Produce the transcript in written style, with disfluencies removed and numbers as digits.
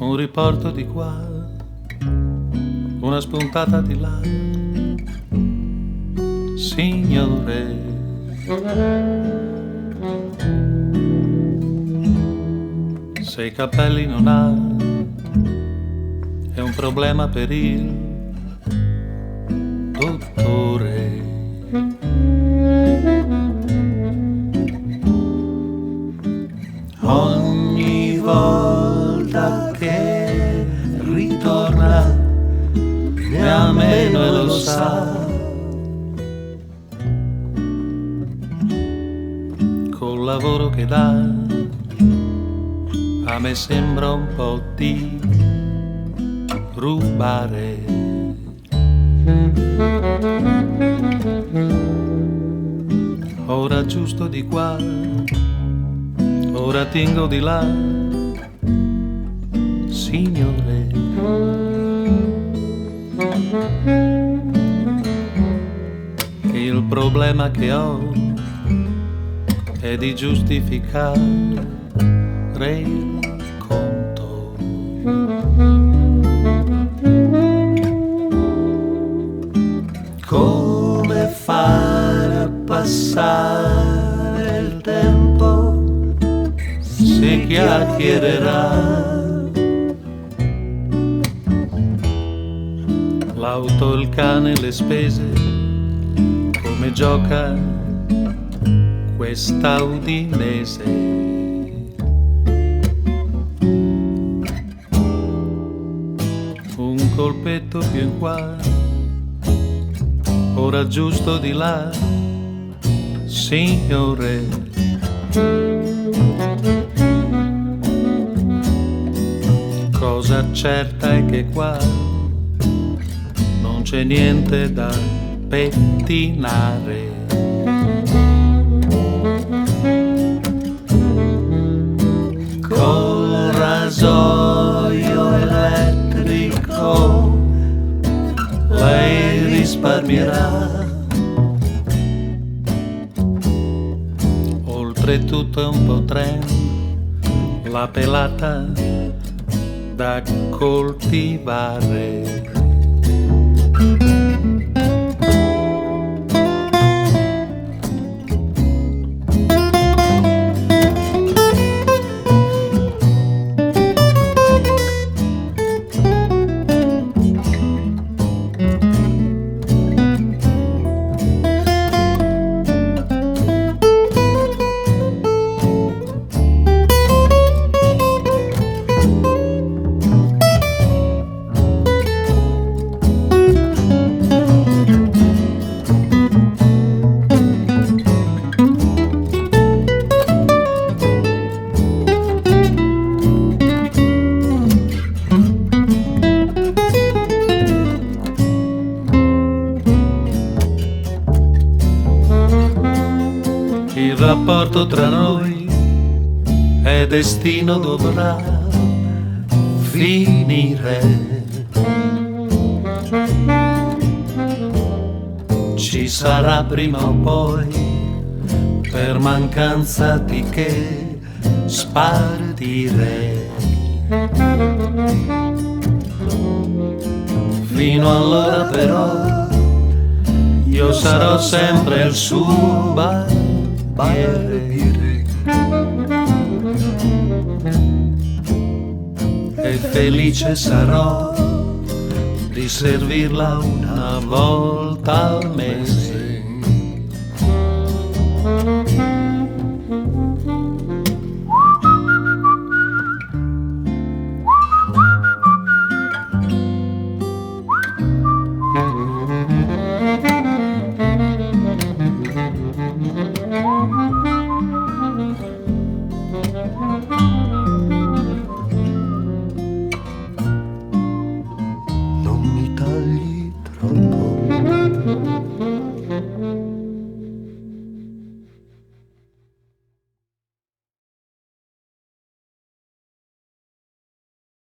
un riporto di qua, una spuntata di là, signore. Se i capelli non ha, è un problema per il dottore. Ogni volta che ritorna ne ha meno e lo sa, col lavoro che dà a me sembra un po' di rubare. Ora giusto di qua, ora tingo di là, signore. Il problema che ho è di giustificare il conto. Come fare a passare il tempo se chiacchiererà? L'auto, il cane, le spese, come gioca questa udinese. Un colpetto più in qua, ora giusto di là, signore. Cosa certa è che qua non c'è niente da pettinare. Col rasoio elettrico lei risparmierà. Oltretutto è un po' trend la pelata da coltivare. Il rapporto tra noi è destino, dovrà finire. Ci sarà prima o poi, per mancanza di che spartire. Fino allora però io sarò sempre il suo barbiere e felice sarò di servirla una volta al mese.